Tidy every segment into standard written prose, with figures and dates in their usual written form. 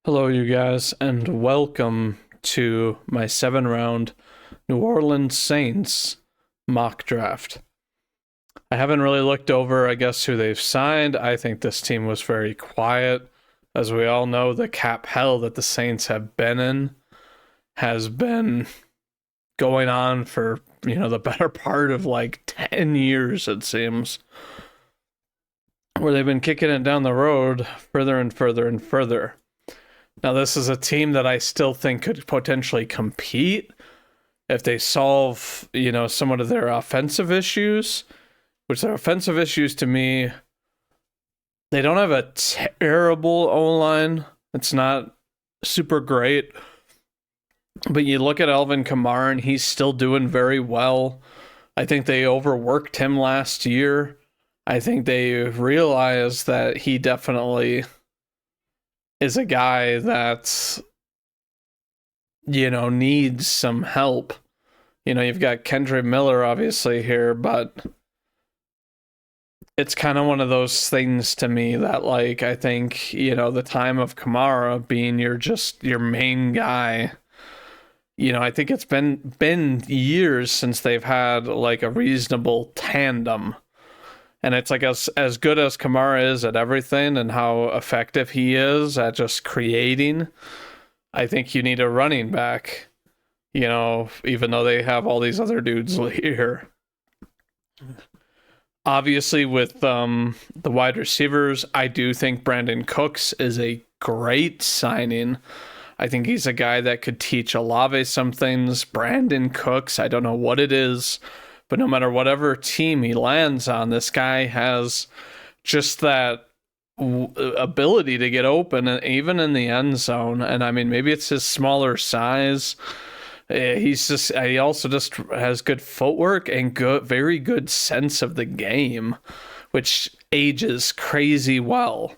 Hello, you guys, and welcome to my 7 round New Orleans Saints mock draft. I haven't really looked over, I guess, who they've signed. I think this team was very quiet. As we all know, the cap hell that the Saints have been in has been going on for, the better part of like 10 years, it seems, where they've been kicking it down the road further and further and further. Now, this is a team that I still think could potentially compete if they solve, somewhat of their offensive issues, which their offensive issues to me, they don't have a terrible O-line. It's not super great. But you look at Alvin Kamara, and he's still doing very well. I think they overworked him last year. I think they realized that he definitely is a guy that, needs some help. You've got Kendre Miller obviously here, but it's kind of one of those things to me that, like, I think, the time of Kamara being your main guy, I think it's been years since they've had like a reasonable tandem. And it's like as good as Kamara is at everything and how effective he is at just creating, I think you need a running back, even though they have all these other dudes here. Obviously, with the wide receivers, I do think Brandin Cooks is a great signing. I think he's a guy that could teach Olave some things. Brandin Cooks, I don't know what it is, but no matter whatever team he lands on, this guy has just that ability to get open, even in the end zone. And I mean, maybe it's his smaller size. He also just has good footwork and very good sense of the game, which ages crazy well.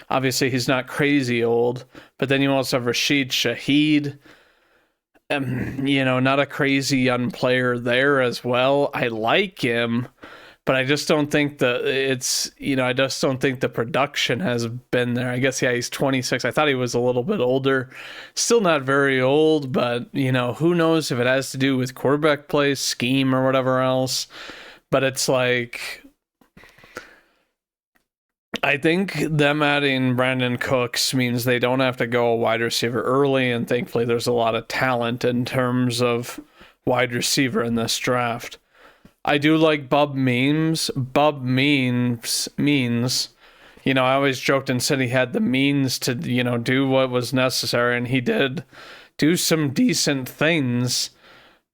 Obviously he's not crazy old, but then you also have Rashid Shaheed. Not a crazy young player there as well. I like him, but I just don't think I just don't think the production has been there. I guess, yeah, he's 26. I thought he was a little bit older. Still not very old, but, who knows if it has to do with quarterback play, scheme, or whatever else. But it's like, I think them adding Brandin Cooks means they don't have to go a wide receiver early, and thankfully there's a lot of talent in terms of wide receiver in this draft. I do like Bub Means. I always joked and said he had the means to, do what was necessary, and he did do some decent things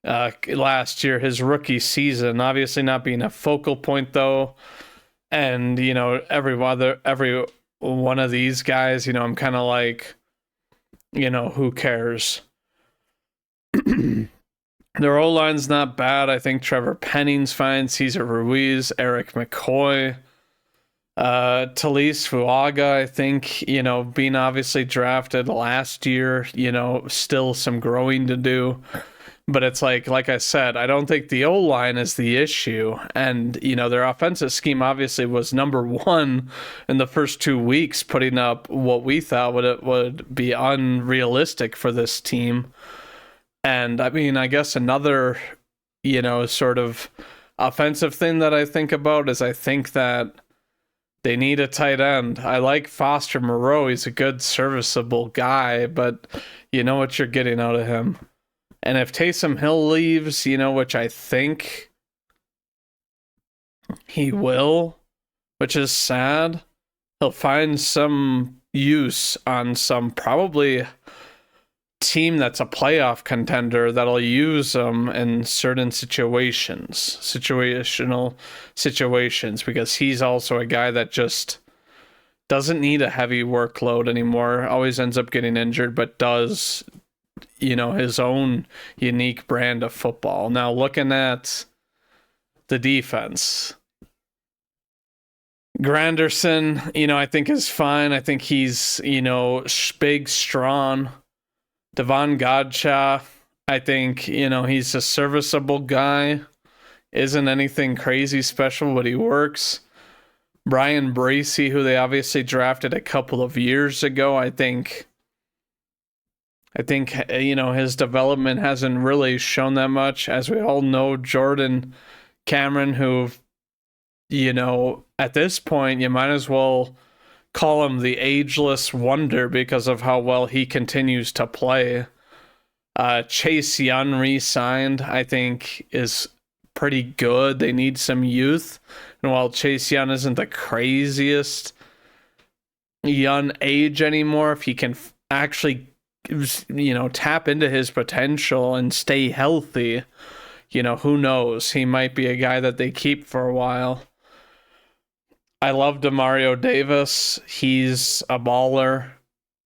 last year, his rookie season. Obviously not being a focal point, though. And, every one of these guys, I'm kind of like, who cares? Their O-line's not bad. I think Trevor Penning's fine. Cesar Ruiz, Eric McCoy, Talise Fuaga, I think, being obviously drafted last year, still some growing to do. But it's like I said, I don't think the O-line is the issue. And, their offensive scheme obviously was number one in the first 2 weeks, putting up what we thought would be unrealistic for this team. And I mean, I guess another, sort of offensive thing that I think about is I think that they need a tight end. I like Foster Moreau. He's a good, serviceable guy, but you know what you're getting out of him. And if Taysom Hill leaves, which I think he will, which is sad, he'll find some use on some probably team that's a playoff contender that'll use him in certain situational situations, because he's also a guy that just doesn't need a heavy workload anymore, always ends up getting injured, but does his own unique brand of football. Now, looking at the defense, Granderson, I think is fine. I think he's, big, strong. Devon Godcha, I think, he's a serviceable guy. Isn't anything crazy special, but he works. Brian Bracey, who they obviously drafted a couple of years ago, I think his development hasn't really shown that much. As we all know, Jordan Cameron, who at this point you might as well call him the ageless wonder because of how well he continues to play. Chase Young re-signed, I think, is pretty good. They need some youth. And while Chase Young isn't the craziest young age anymore, if he can actually, tap into his potential and stay healthy, who knows? He might be a guy that they keep for a while. I love Demario Davis. He's a baller,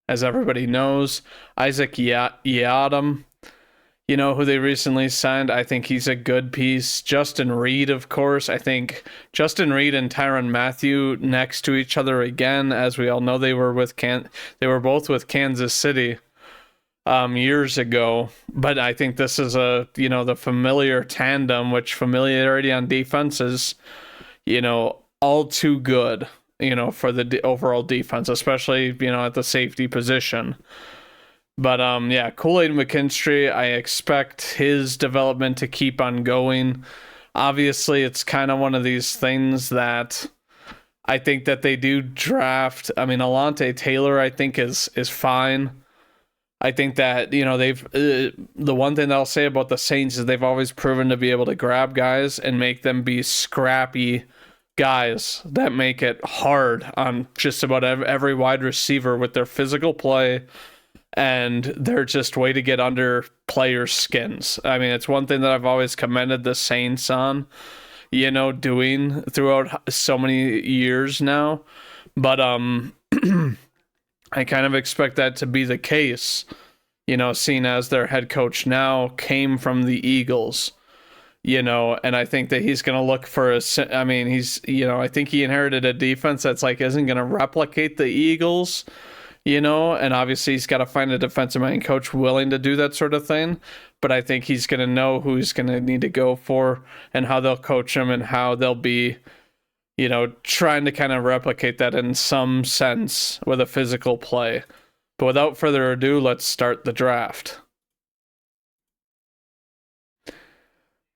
as everybody knows. Isaac Yiadom, who they recently signed. I think he's a good piece. Justin Reed, of course. I think Justin Reed and Tyrann Mathieu next to each other again. As we all know, they were both with Kansas City years ago. But I think this is the familiar tandem, which familiarity on defense is, all too good, for the overall defense, especially, at the safety position. But Kool-Aid McKinstry, I expect his development to keep on going. Obviously, it's kind of one of these things that I think that they do draft. I mean, Alontae Taylor, I think is fine. I think that, they've the one thing that I'll say about the Saints is they've always proven to be able to grab guys and make them be scrappy guys that make it hard on just about every wide receiver with their physical play, and they're just way to get under players' skins. I mean, it's one thing that I've always commended the Saints on, doing throughout so many years now. But I kind of expect that to be the case, seeing as their head coach now came from the Eagles. And I think that he's going to look for I think he inherited a defense that's isn't going to replicate the Eagles, and obviously he's got to find a defensive mind coach willing to do that sort of thing. But I think he's going to know who he's going to need to go for and how they'll coach him and how they'll be, trying to kind of replicate that in some sense with a physical play. But without further ado, let's start the draft.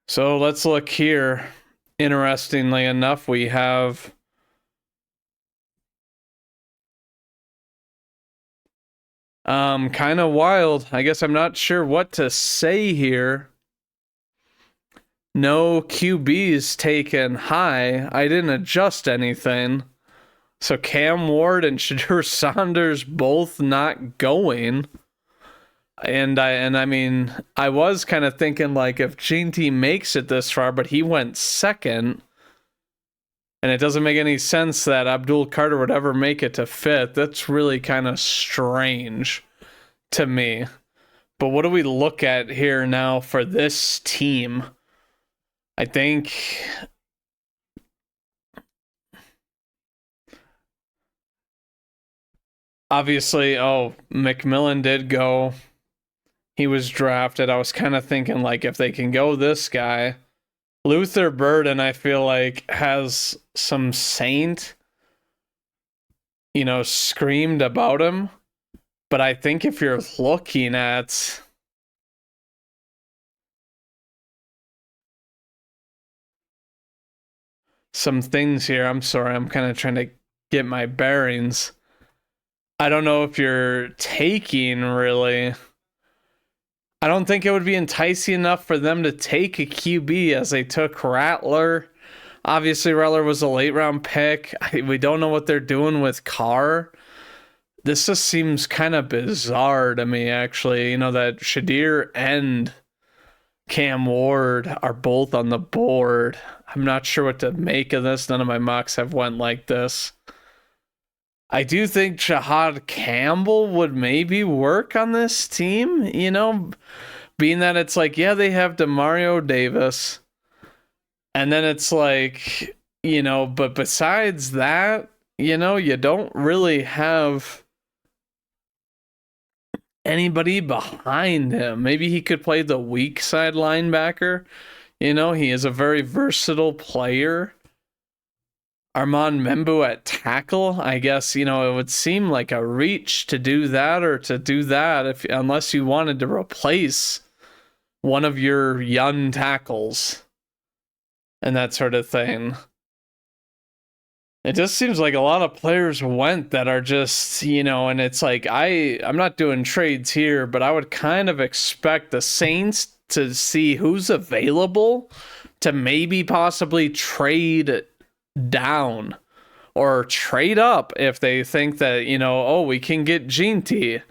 So let's look here. Interestingly enough, we have kind of wild. I guess I'm not sure what to say here. No QBs taken high. I didn't adjust anything. So Cam Ward and Shedeur Sanders both not going. And I mean, I was kind of thinking if Gene makes it this far, but he went second, and it doesn't make any sense that Abdul Carter would ever make it to fifth. That's really kind of strange to me. But what do we look at here now for this team? I think obviously, McMillan did go. He was drafted. I was kind of thinking if they can go this guy. Luther Burden, I feel has some Saint, screamed about him. But I think if you're looking at some things here, I'm sorry, I'm kind of trying to get my bearings. I don't know if you're taking really. I don't think it would be enticing enough for them to take a QB as they took Rattler. Obviously, Rattler was a late round pick. We don't know what they're doing with Carr. This just seems kind of bizarre to me, actually. That Shedeur and Cam Ward are both on the board. I'm not sure what to make of this. None of my mocks have went like this. I do think Jahad Campbell would maybe work on this team, being that it's they have Demario Davis, and then it's but besides that, you don't really have anybody behind him. Maybe he could play the weak side linebacker. He is a very versatile player. Armand Membu at tackle. I guess, it would seem like a reach to do that unless you wanted to replace one of your young tackles and that sort of thing. It just seems like a lot of players went that are just, and it's like I'm not doing trades here, but I would kind of expect the Saints to see who's available to maybe possibly trade down or trade up if they think that, we can get Ginty.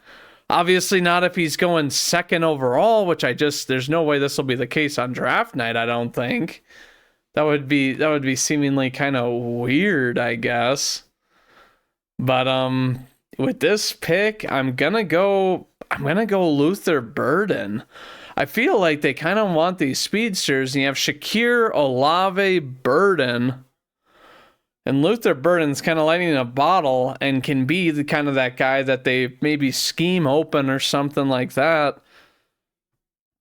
Obviously not if he's going second overall, which there's no way this will be the case on draft night, I don't think. That would be seemingly kind of weird, I guess. But with this pick, I'm gonna go Luther Burden. I feel like they kind of want these speedsters, and you have Shakir, Olave, Burden. And Luther Burden's kind of lightning a bottle and can be the kind of that guy that they maybe scheme open or something like that.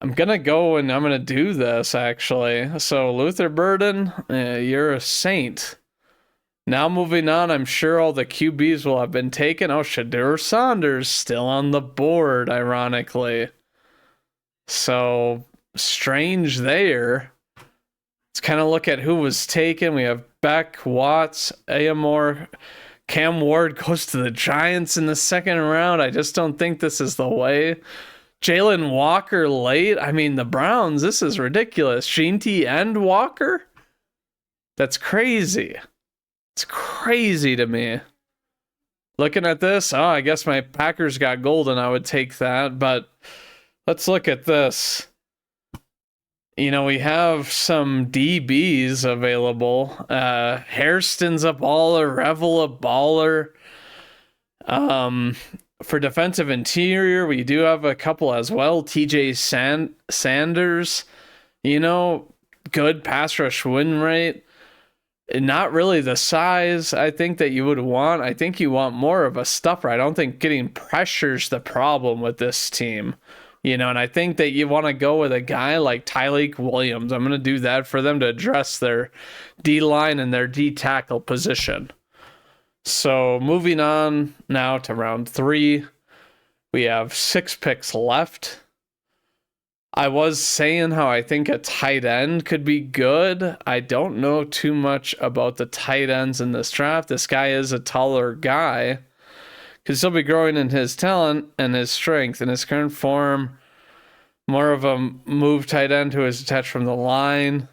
I'm going to go and I'm going to do this, actually. So, Luther Burden, you're a saint. Now moving on, I'm sure all the QBs will have been taken. Oh, Shedeur Sanders still on the board, ironically. So, strange there. Let's kind of look at who was taken. We have Beck, Watts, Ayamore. Cam Ward goes to the Giants in the second round. I just don't think this is the way. Jalen Walker late. I mean, the Browns, this is ridiculous. Ginty and Walker? That's crazy. It's crazy to me. Looking at this, I guess my Packers got Golden. I would take that, but let's look at this. We have some DBs available. Hairston's a baller. Revel a baller. For defensive interior, we do have a couple as well. TJ Sanders, good pass rush win rate. Not really the size I think that you would want. I think you want more of a stuffer. I don't think getting pressure's the problem with this team. And I think that you want to go with a guy like Tyleik Williams. I'm going to do that for them to address their D-line and their D-tackle position. So moving on now to round 3. We have 6 picks left. I was saying how I think a tight end could be good. I don't know too much about the tight ends in this draft. This guy is a taller guy. Could still be growing in his talent and his strength. In his current form, more of a move tight end who is attached from the line.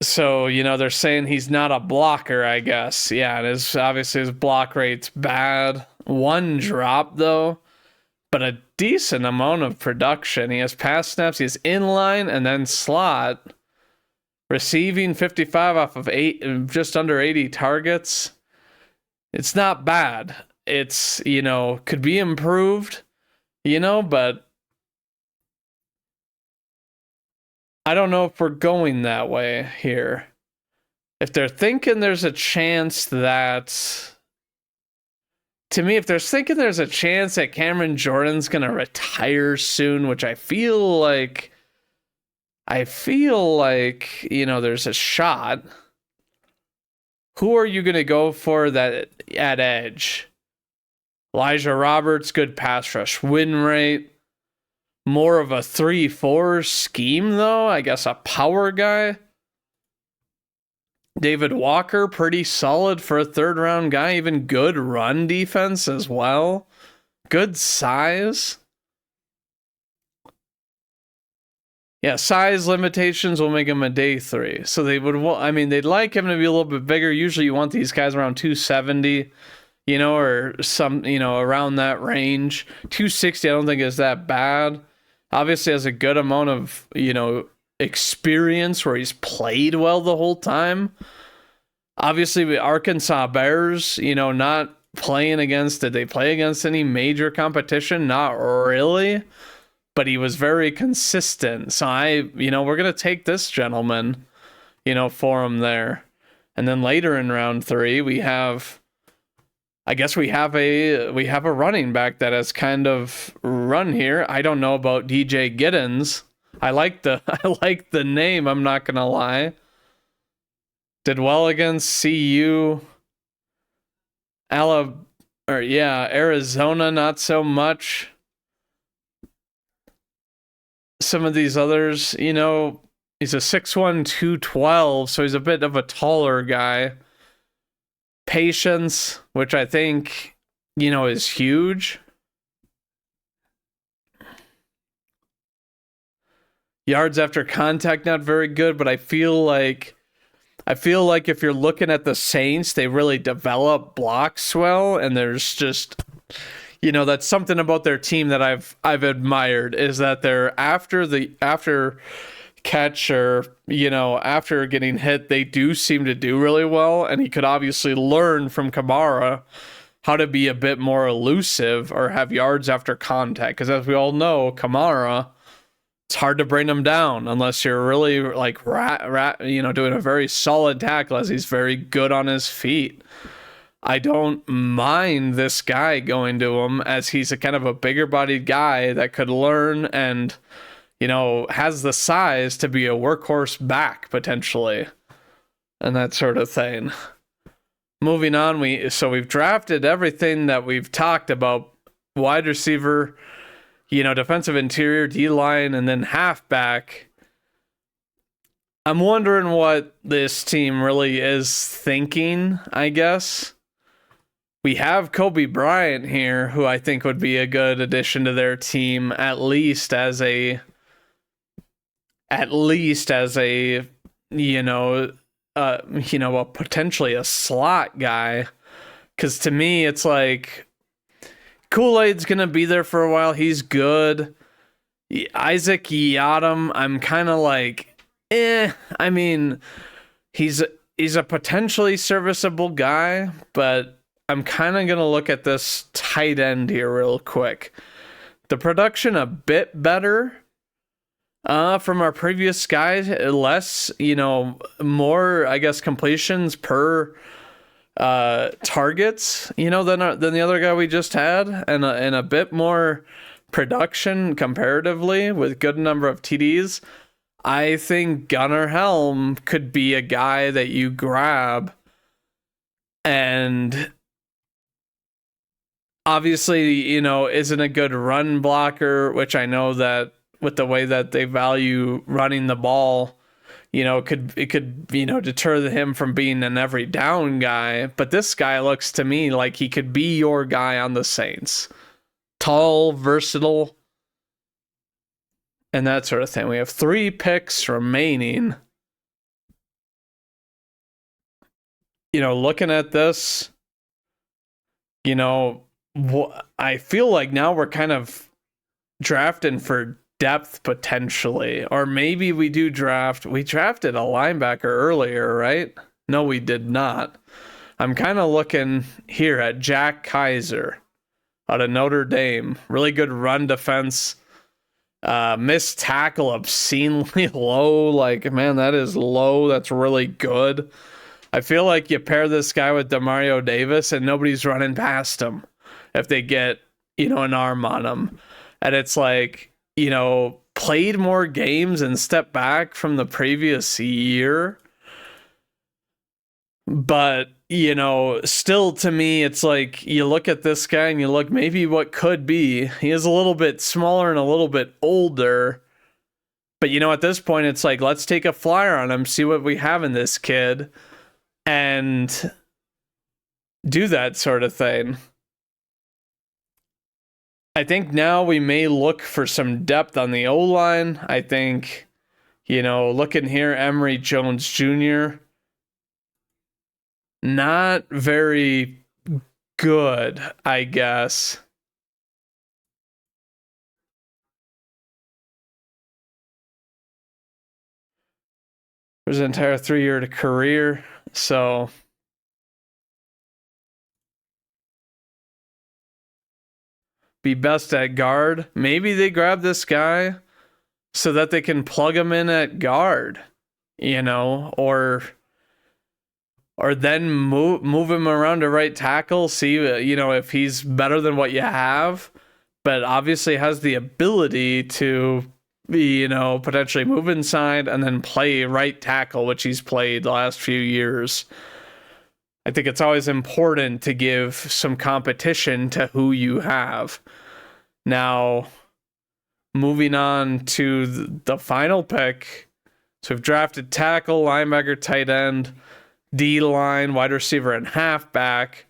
So, they're saying he's not a blocker, I guess. Yeah, and obviously his block rate's bad. 1 drop, though, but a decent amount of production. He has pass snaps, he has inline and then slot. Receiving 55 off of just under 80 targets. It's not bad. It's, could be improved, but I don't know if we're going that way here. If they're thinking there's a chance that... To me, if they're thinking there's a chance that Cameron Jordan's going to retire soon, which I feel like, there's a shot. Who are you going to go for that at edge? Elijah Roberts, good pass rush win rate. More of a 3-4 scheme, though. I guess a power guy. David Walker, pretty solid for a 3rd-round guy. Even good run defense as well. Good size. Yeah, size limitations will make him a day 3. So they'd like him to be a little bit bigger. Usually you want these guys around 270, or some, around that range. 260 I don't think is that bad. Obviously has a good amount of, experience where he's played well the whole time. Obviously, the Arkansas Bears, not playing against, did they play against any major competition? Not really, but he was very consistent. So we're going to take this gentleman, for him there. And then later in round 3, we have a running back that has kind of run here. I don't know about DJ Giddens. I like the name, I'm not gonna lie. Did well against CU. Arizona, not so much. Some of these others, he's a 6'1", 212, so he's a bit of a taller guy. Patience, which I think, is huge. Yards after contact, not very good, but I feel like if you're looking at the Saints, they really develop blocks well, and there's just, that's something about their team that I've admired, is that they're after catch, or after getting hit, they do seem to do really well, and he could obviously learn from Kamara how to be a bit more elusive or have yards after contact, because as we all know, Kamara, it's hard to bring him down unless you're really like doing a very solid tackle, as he's very good on his feet. I don't mind this guy going to him, as he's a kind of a bigger bodied guy that could learn and, has the size to be a workhorse back potentially, and that sort of thing. Moving on, we've drafted everything that we've talked about: wide receiver, defensive interior, D-line, and then halfback. I'm wondering what this team really is thinking, I guess. We have Kobe Bryant here, who I think would be a good addition to their team, at least as a potentially a slot guy. Because to me, it's like, Kool-Aid's going to be there for a while. He's good. Isaac Yiadom, I'm kind of like, I mean, he's a potentially serviceable guy, but I'm kind of going to look at this tight end here real quick. The production a bit better from our previous guys, less, more, I guess, completions per targets, than the other guy we just had, and a bit more production comparatively with good number of TDs. I think Gunnar Helm could be a guy that you grab, and obviously, isn't a good run blocker, which I know that with the way that they value running the ball, it could deter him from being an every down guy. But this guy looks to me like he could be your guy on the Saints. Tall, versatile, and that sort of thing. We have 3 picks remaining. Looking at this, I feel like now we're kind of drafting for depth potentially, or maybe we drafted a linebacker earlier, right? No, we did not. I'm kind of looking here at Jack Kaiser out of Notre Dame. Really good run defense. Missed tackle obscenely low. Like, man, that is low. That's really good. I feel like you pair this guy with Demario Davis and nobody's running past him if they get, an arm on him. And it's like, played more games and stepped back from the previous year. But, still to me, it's like you look at this guy and you look maybe what could be. He is a little bit smaller and a little bit older. But, at this point, it's like, let's take a flyer on him, see what we have in this kid, and do that sort of thing. I think now we may look for some depth on the O-line. I think, looking here, Emory Jones Jr., not very good, I guess. There's an entire 3-year career, so be best at guard. Maybe they grab this guy so that they can plug him in at guard, or then move him around to right tackle, see, if he's better than what you have, but obviously has the ability to, potentially move inside and then play right tackle, which he's played the last few years. I think it's always important to give some competition to who you have. Now, moving on to the final pick. So we've drafted tackle, linebacker, tight end, D-line, wide receiver, and halfback.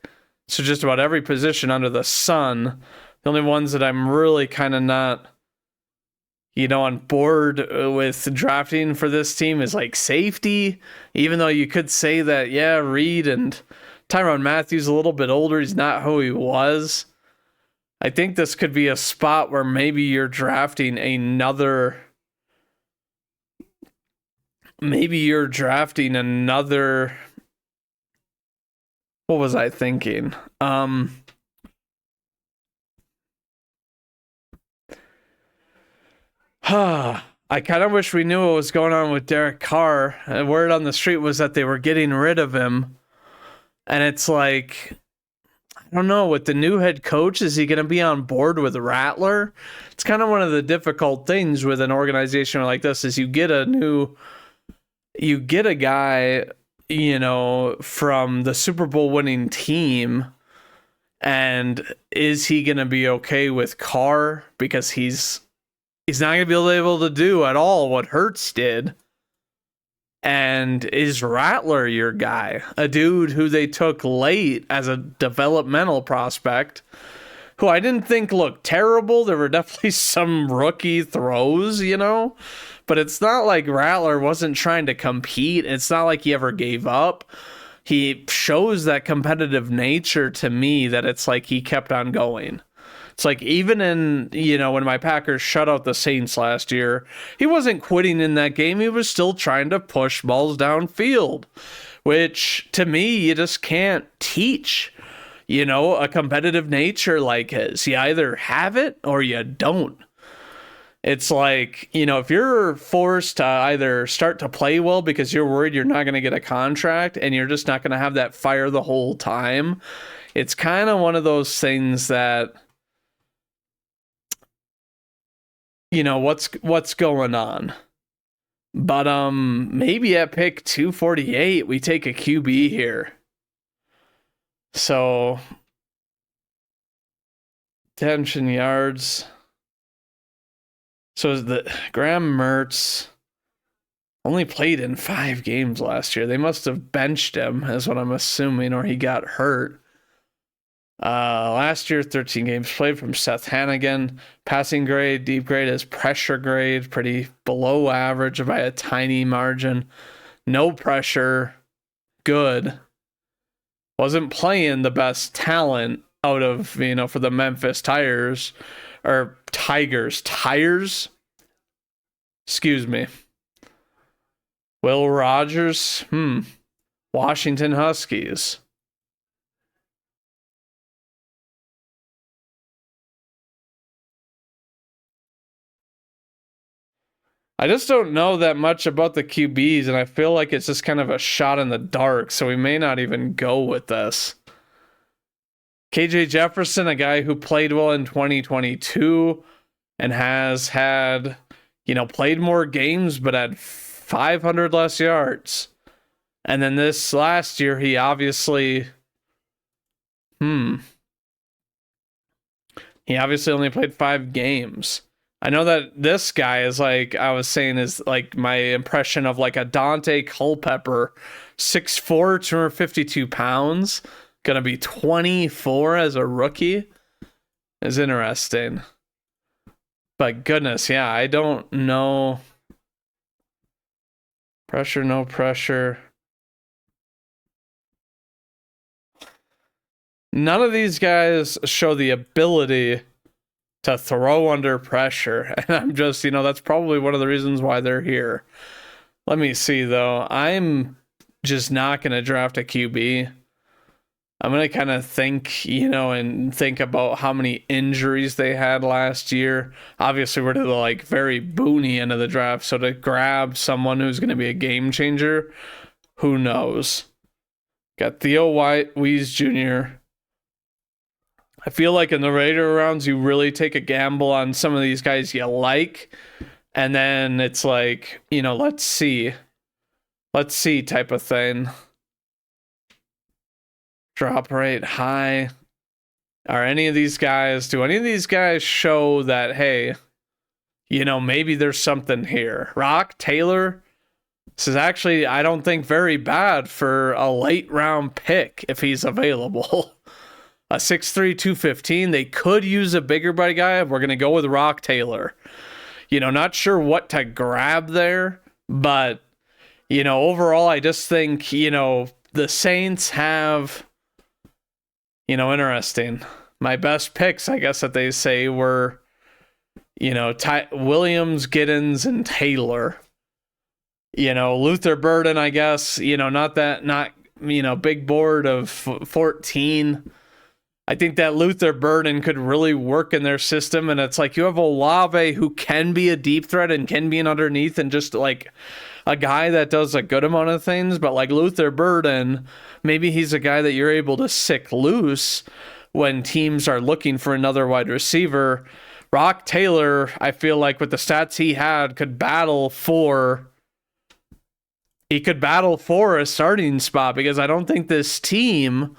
So just about every position under the sun. The only ones that I'm really kind of not, on board with drafting for this team is like safety. Even though you could say that, yeah, Reed and Tyrann Mathieu a little bit older. He's not who he was. I think this could be a spot where maybe you're drafting another. What was I thinking? I kind of wish we knew what was going on with Derek Carr. Word on the street was that they were getting rid of him. And it's like, I don't know, with the new head coach, is he going to be on board with Rattler? It's kind of one of the difficult things with an organization like this is you get a guy, from the Super Bowl winning team. And is he going to be okay with Carr? Because he's not going to be able to do at all what Hurts did. And is Rattler your guy? A dude who they took late as a developmental prospect, who I didn't think looked terrible. There were definitely some rookie throws, But it's not like Rattler wasn't trying to compete. It's not like he ever gave up. He shows that competitive nature to me that it's like he kept on going. It's like even in, when my Packers shut out the Saints last year, he wasn't quitting in that game. He was still trying to push balls downfield, which to me, you just can't teach, a competitive nature like his. You either have it or you don't. It's like, if you're forced to either start to play well because you're worried you're not going to get a contract and you're just not going to have that fire the whole time, it's kind of one of those things that, what's going on. But maybe at pick 248 we take a QB here. So attention yards. So the Graham Mertz only played in 5 games last year. They must have benched him, is what I'm assuming, or he got hurt. Last year, 13 games played from Seth Hannigan. Passing grade, deep grade is pressure grade, pretty below average by a tiny margin. No pressure, good. Wasn't playing the best talent out of, for the Memphis Tigers. Excuse me. Will Rogers, Washington Huskies. I just don't know that much about the QBs, and I feel like it's just kind of a shot in the dark, so we may not even go with this. KJ Jefferson, a guy who played well in 2022 and has had, played more games but had 500 less yards. And then this last year, he obviously, he obviously only played 5 games. I know that this guy is like, I was saying, is like my impression of like a Dante Culpepper, 6'4", 252 pounds, gonna be 24 as a rookie, is interesting. But goodness, yeah, I don't know. Pressure, no pressure. None of these guys show the ability to throw under pressure. And I'm just, that's probably one of the reasons why they're here. Let me see, though. I'm just not going to draft a QB. I'm going to kind of think, and think about how many injuries they had last year. Obviously, we're to the very boony end of the draft. So to grab someone who's going to be a game changer, who knows? Got Theo Wees Jr. I feel like in the later rounds, you really take a gamble on some of these guys you like. And then it's like, let's see type of thing. Drop rate high. Do any of these guys show that, hey, maybe there's something here? Rock Taylor, this is actually, I don't think, very bad for a late round pick if he's available. A 6'3", 215. They could use a bigger body guy. We're going to go with Rock Taylor. Not sure what to grab there, but, overall, I just think, the Saints have, interesting. My best picks, I guess that they say, were, Williams, Giddens, and Taylor. Luther Burden, I guess, not big board of 14. I think that Luther Burden could really work in their system, and it's like you have Olave who can be a deep threat and can be an underneath and just like a guy that does a good amount of things, but like Luther Burden, maybe he's a guy that you're able to sick loose when teams are looking for another wide receiver. Rock Taylor, I feel like with the stats he had, could battle for a starting spot, because I don't think this team,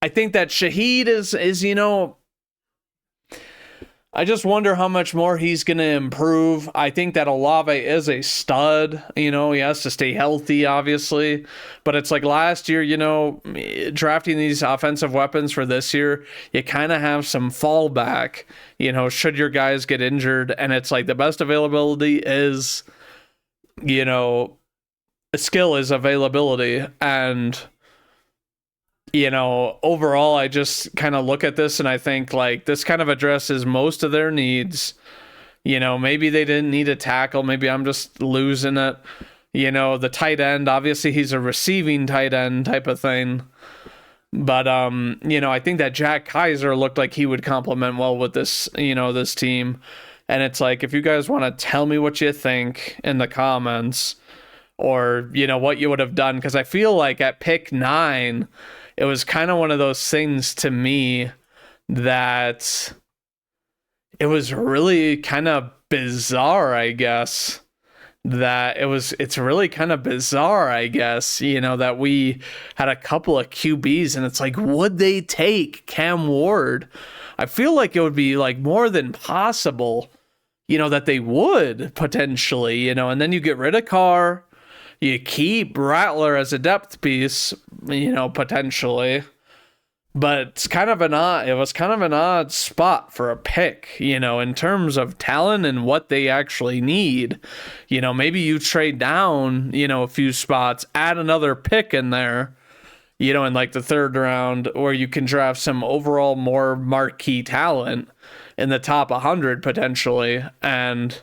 I think that Shaheed is I just wonder how much more he's going to improve. I think that Olave is a stud. He has to stay healthy, obviously. But it's like last year, drafting these offensive weapons for this year, you kind of have some fallback, should your guys get injured. And it's like the best availability is, skill is availability. And overall, I just kind of look at this and I think like this kind of addresses most of their needs. Maybe they didn't need a tackle. Maybe I'm just losing it. The tight end, obviously he's a receiving tight end type of thing. But, I think that Jack Kaiser looked like he would complement well with this, this team. And it's like, if you guys want to tell me what you think in the comments, or, what you would have done, because I feel like at pick 9, it was kind of one of those things to me that it was really kind of bizarre, I guess. It's really kind of bizarre, I guess, that we had a couple of QBs and it's like, would they take Cam Ward? I feel like it would be like more than possible, that they would potentially, and then you get rid of Carr. You keep Rattler as a depth piece, potentially. But it was kind of an odd spot for a pick, in terms of talent and what they actually need. Maybe you trade down, a few spots, add another pick in there, in like the 3rd round, where you can draft some overall more marquee talent in the top 100 potentially. And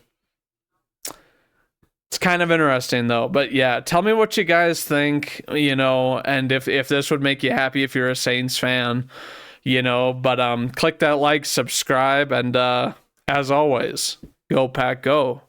it's kind of interesting though. But yeah, tell me what you guys think, and if this would make you happy if you're a Saints fan, but click that like, subscribe, and as always, go Pack Go.